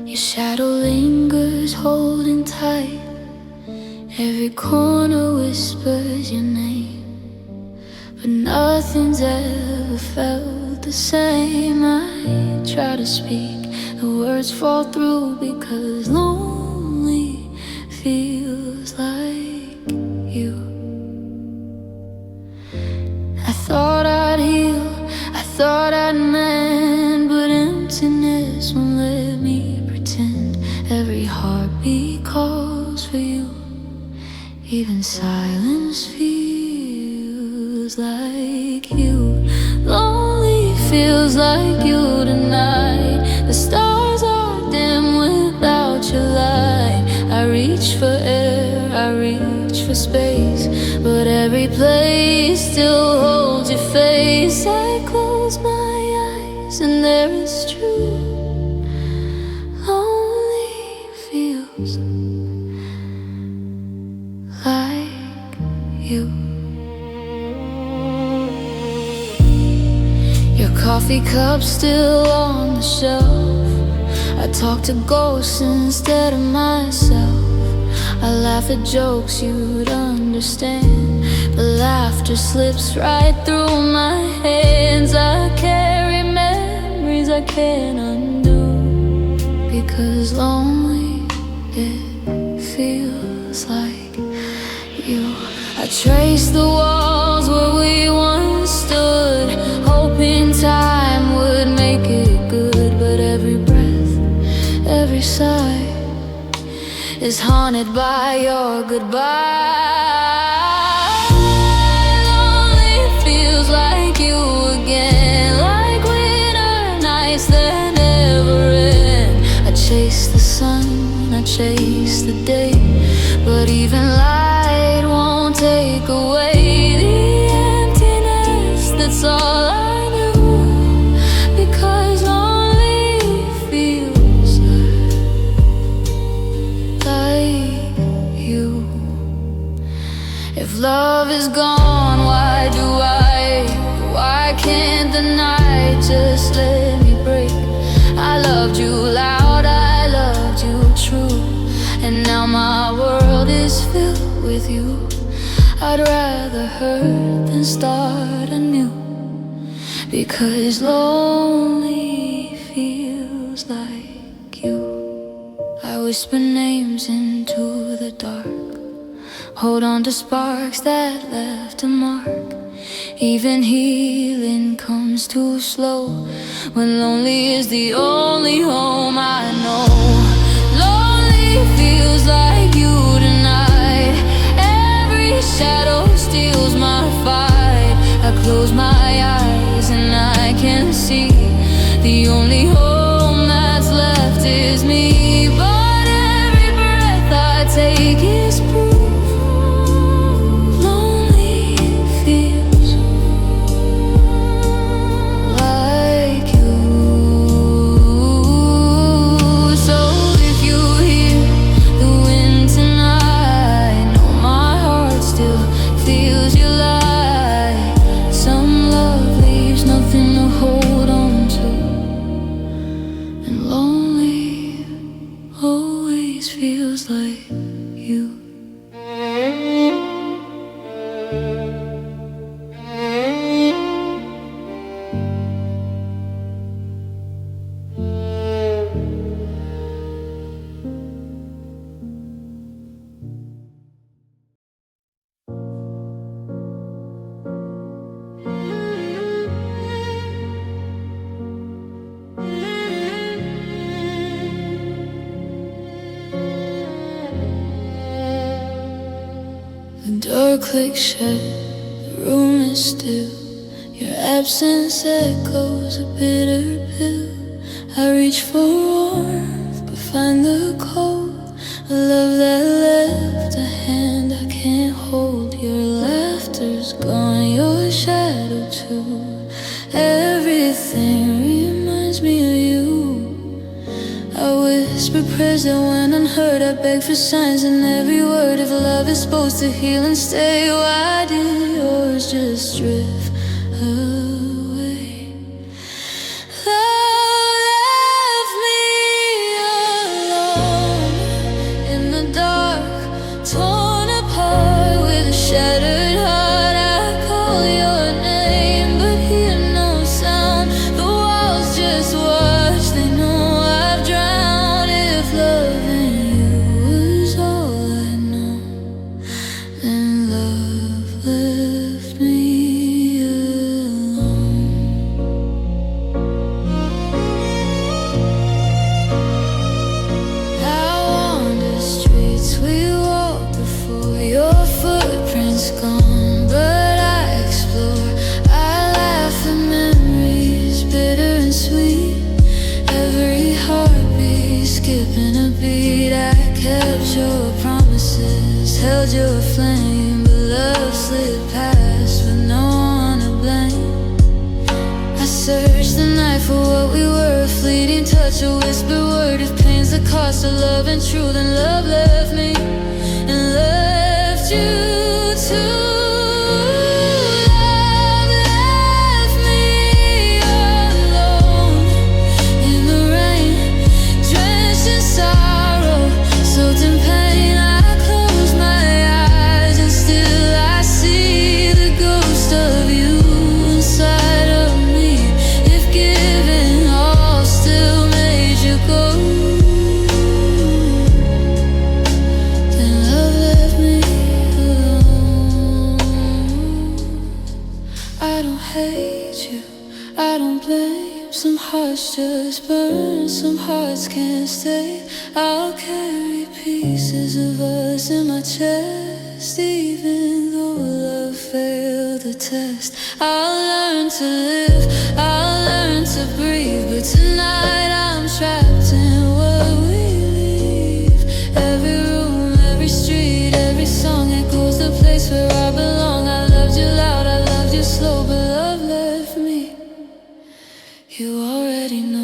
your shadow lingers holding tight. Every corner whispers your name, but nothing's ever felt the same. I try to speak, the words fall through because lonely feels like you. I thought I'd heal, I thought I'd mend, but emptiness won't let me pretend. Every heartbeat calls for you, even silence feels like you. Lonely feels like you tonight. The stars are dim without your light. I reach for air, I reach for space, but every place still holds your face. I close my eyes and there is truth. Lonely feels like you. Your coffee cup still on the shelf. I talk to ghosts instead of myself. I laugh at jokes you'd understand, but laughter slips right through my hands. I carry memories I can't undo, because lonely it feels like you. I trace the walls where we once stood, hoping time would make it good. is haunted by your goodbye. Lonely feels like you again, like winter nights that never end. I chase the sun, I chase the day, but even light won't take away the emptiness. That's all I knew, because lonely feels like you. If love is gone, why can't the night just let me break? I loved you loud, I loved you true, and now my world is filled with you. I'd rather hurt than start anew, because lonely feels like you. I whisper names into the dark, hold on to sparks that left a mark. Even healing comes too slow when lonely is the only home I know. Lonely feels like you tonight. Every shadow steals my fight. I close my eyes and I can see the only home that's left is me. But every breath I take is proof. Feels like you. The door clicks shut, the room is still. Your absence echoes a bitter pill. I reach for warmth, but find the cold. A love that left a hand I can't hold. Your laughter's gone, your shadow too. Everything reminds me of you. I whisper prayers that went unheard. I beg for signs in every word. If love is supposed to heal and stay, why did yours just drift away? Love left me alone in the dark, torn apart with a shattered heart. I call your name, but hear no sound. The walls just watch, they know I've drowned. If loving you was all I know, then love left me alone. I wander streets we walked before, your footprints gone, but I explore. I laugh at memories, bitter and sweet. Every heartbeat, skipping a beat. I kept your promises, held your flame, but love slid past with no one to blame. I searched the night for what we were, a fleeting touch, a whispered word. If pain's the cost of love and true, then love left me and left you too. Love left me alone in the rain, drenched in sorrow, soaked in pain. I close my eyes and still I see the ghost of you inside of me. If giving all still made you go, then love left me alone. I don't hate you, I don't blame. Some hearts just burn, some hearts can't stay. I'll carry pieces of us in my chest. Even though love failed the test, I'll learn to live, I'll learn to breathe. But tonight I'm trapped in what we leave. Every room, every street, every song echoes the place where I belong. I loved you loud, I loved you slow, but love left me. You already know.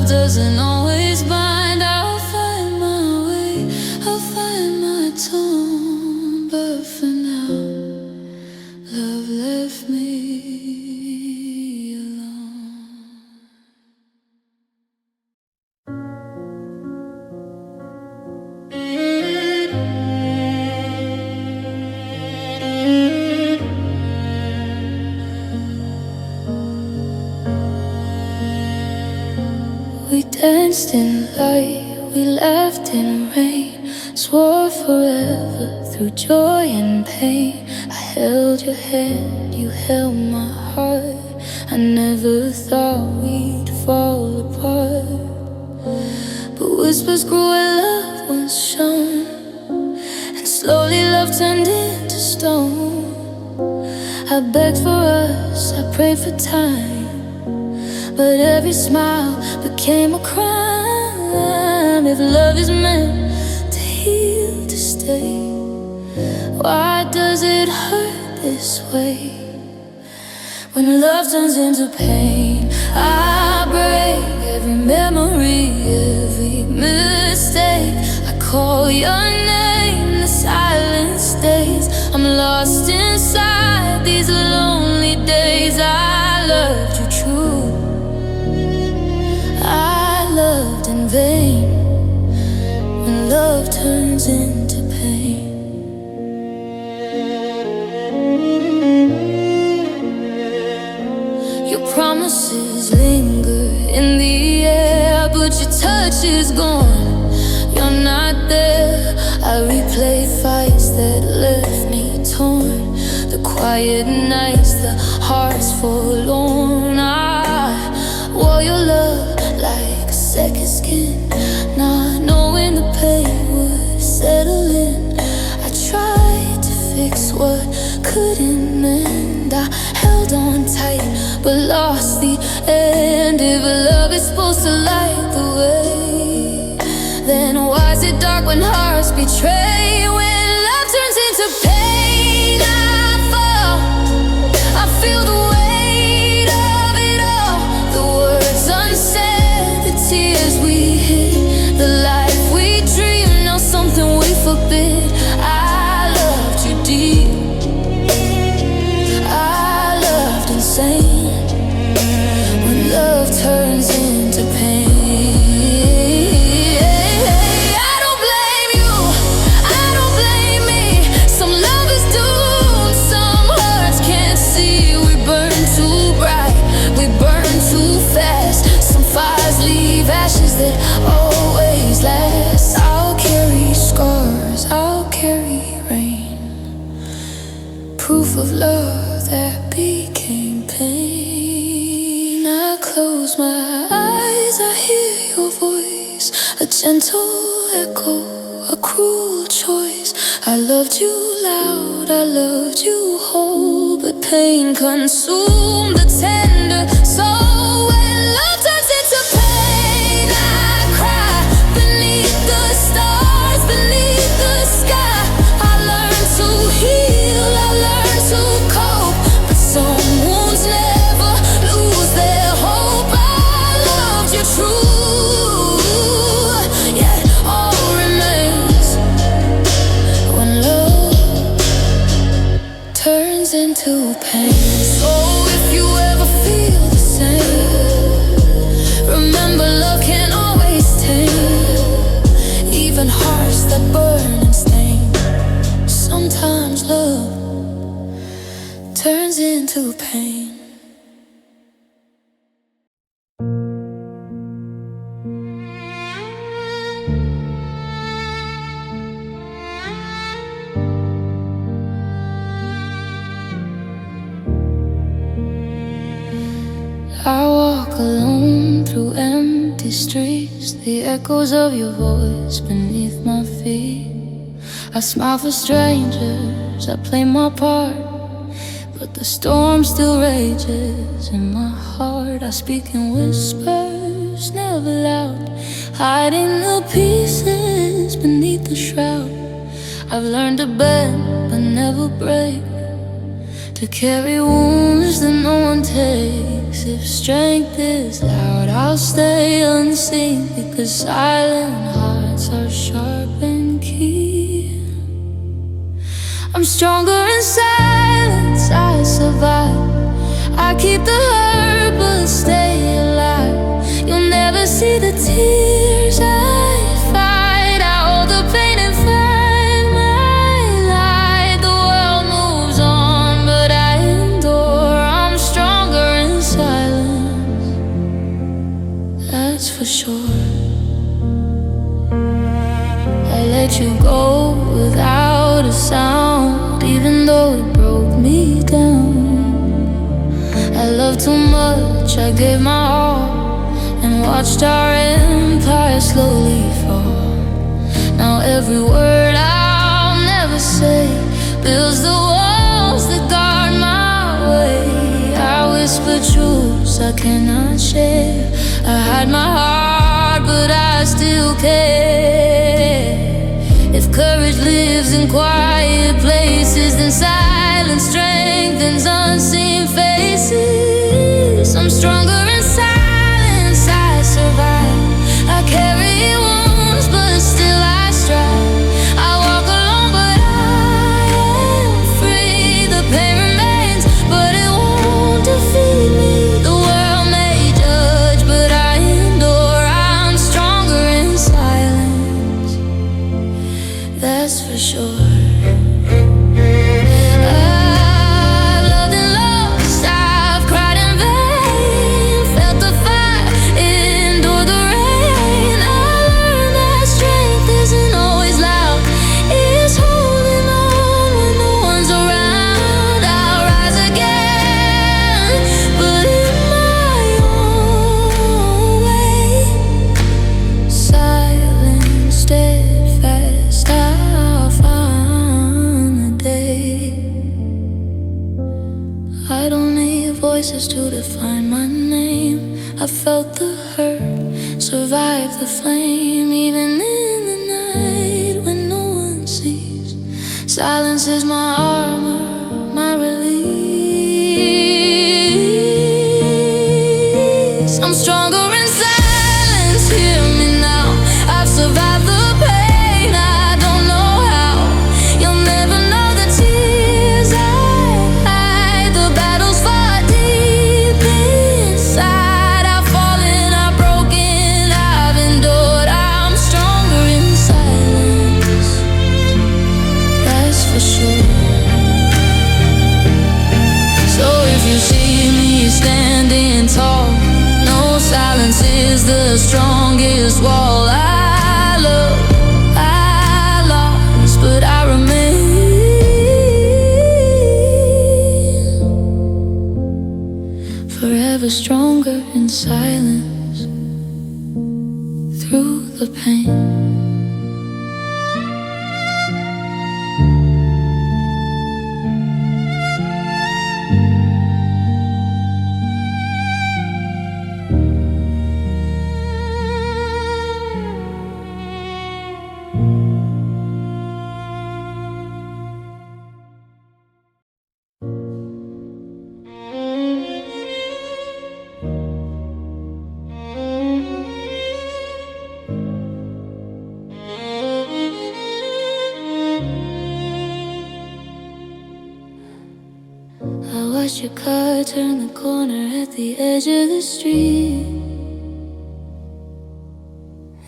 Doesn't always bind. I'll find my way, I'll find my tone. But for now, love left me alone. We danced in light, we laughed in rain, swore forever through joy and pain. I held your hand, you held my heart. I never thought we'd fall apart, but whispers grew where love was shown, and slowly love turned into stone. I begged for us, I prayed for time, but every smile became a crime. If love is meant to heal, to stay, why does it hurt this way? When love turns into pain, I break every memory, every mistake. I call your name, the silence stays. I'm lost inside these lonely days. I loved you true, I loved in vain. When love turns into pain, your promises linger in the air, but your touch is gone, you're not there. I replay fights that left me torn, the quiet nights, the hearts forlorn. I wore your love like a second skin, not knowing the pain would settle in. I tried to fix what couldn't mend. I held on tight but lost the end. If love is supposed to light the way, then why is it dark when hearts betray? When love turns into pain, I fall, I feel the weight of it all, the words unsaid, the tears we hid, the life we dreamed, now something we forbid. I loved you deep, I loved insane. When love turns into pain, I don't blame you, I don't blame me. Some love is doomed, some hearts can't see. We burn too bright, we burn too fast. Some fires leave ashes that always last. I'll carry scars, I'll carry rain, proof of love that became pain. I close my eyes, I hear your voice, a gentle echo, a cruel choice. I loved you loud, I loved you whole, but pain consumed the tender soul. When love turns into pain, I cry beneath the stars, beneath the sky. I learned to heal, I learned to cope, but some wounds never lose their hope. I loved you true, yet all remains when love turns into into pain. So if you ever feel the same, remember love can't always tame even hearts that burn and stain. Sometimes love turns into pain. I walk alone through empty streets, the echoes of your voice beneath my feet. I smile for strangers, I play my part, but the storm still rages in my heart. I speak in whispers, never loud, hiding the pieces beneath the shroud. I've learned to bend but never break, to carry wounds that no one takes. If strength is loud, I'll stay unseen, because silent hearts are sharp and keen. I'm stronger in silence, I survive. I keep the hurt but stay alive. You'll never see the tears I fight. I hold the pain and find my light. The world moves on but I endure. I'm stronger in silence, that's for sure. I let you go without a sound, even though it broke me down. I loved too much, I gave my all, and watched our empire slowly fall. Now every word I'll never say builds the walls that guard my way. I whisper truths I cannot share. I hide my heart but I still care. If courage lives in quiet places, then silence strengthens unseen faces. I'm stronger in silence, I survive. I carry wounds but still I strive. I walk alone but I am free. The pain remains but it won't defeat me. The world may judge but I endure. I'm stronger in silence, that's for sure. I've loved and lost, I've cried in vain, felt the fire, endured the rain. I learned that strength isn't always loud, it's holding on when no one's around. I'll rise again, but in my own way. Silent, steadfast, I'll find the day. I don't need voices to define my name. I felt the hurt, survived the flame, even in the night when no one sees. Silence is my armor, my release. I'm stronger in silence, hear me now. I've survived the pain, I don't know how. You'll never know the tears I hide. The battles fought deep inside. I've fallen, I've broken, I've endured. I'm stronger in silence, that's for sure. So if you see me standing tall, no, silence is the strongest wall. I love, I lost, but I remain. Forever stronger in silence, through the pain. watched your car turn the corner at the edge of the street,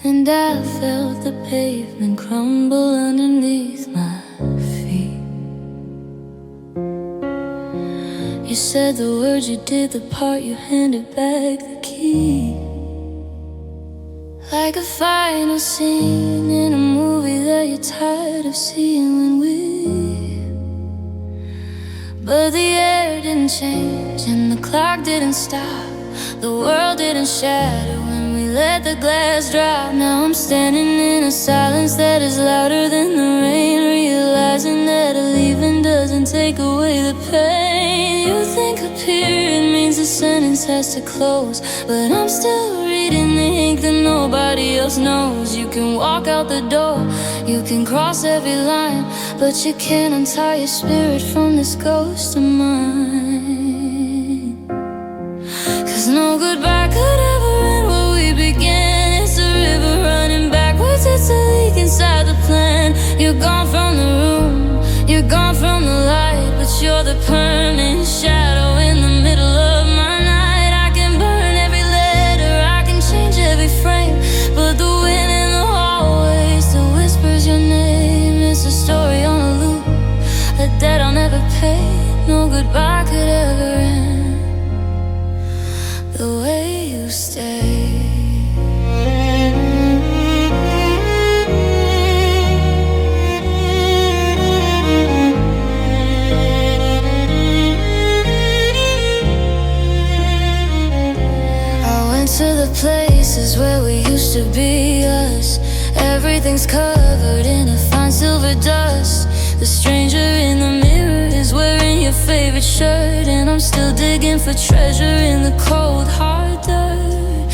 and I felt the pavement crumble underneath my feet. You said the words, you did the part, you handed back the key. Like a final scene in a movie that you're tired of seeing when but the air didn't change and the clock didn't stop. The world didn't shatter when we let the glass drop. Now I'm standing in a silence that is louder than the rain, realizing that leaving doesn't take away the pain. You think a period means the sentence has to close, but I'm still reading the ink that nobody else knows. You can walk out the door, you can cross every line, but you can't untie your spirit from this ghost of mine. 'Cause no goodbye could ever end what we began. It's a river running backwards, it's a leak inside the plan. You're gone from the room, you're gone from the light, but you're the permanent shadow in the middle of my night. I can burn every letter, I can change every frame, but the wind in the hallway still whispers your name. It's a story on a loop, a debt I'll never pay. No goodbye could ever end the way you stay. To the places where we used to be us, everything's covered in a fine silver dust. The stranger in the mirror is wearing your favorite shirt, and I'm still digging for treasure in the cold hard dirt.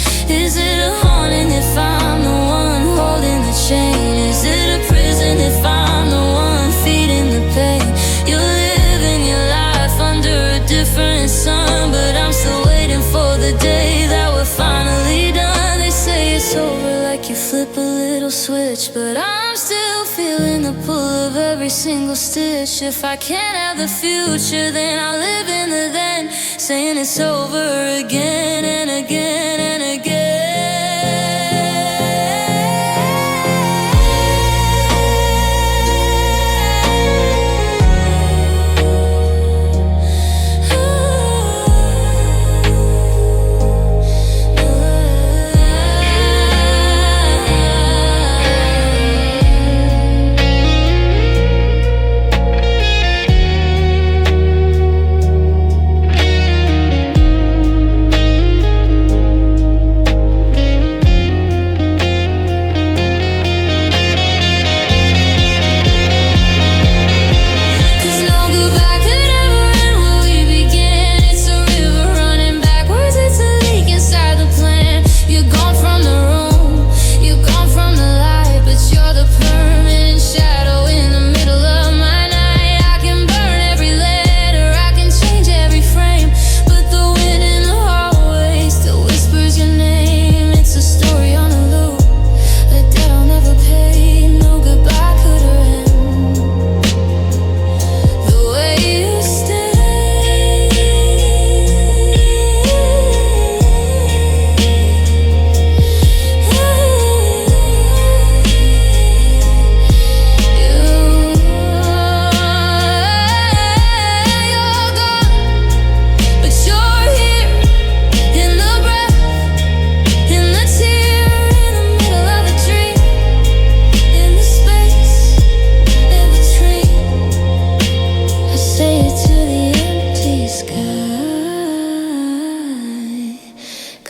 Is it a haunting if I'm the one holding the chain? Is it a prison if I'm the one feeding the pain? You're living your life under a different sun, but I'm still waiting for the day that we're finally done. They say it's over like you flip a little switch, but I'm still feeling the pull of every single stitch. If I can't have the future, then I'll live in the then, saying it's over again and again and again.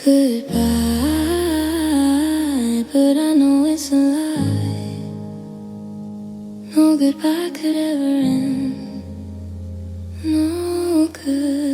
Goodbye, but I know it's a lie. No goodbye could ever end. No good.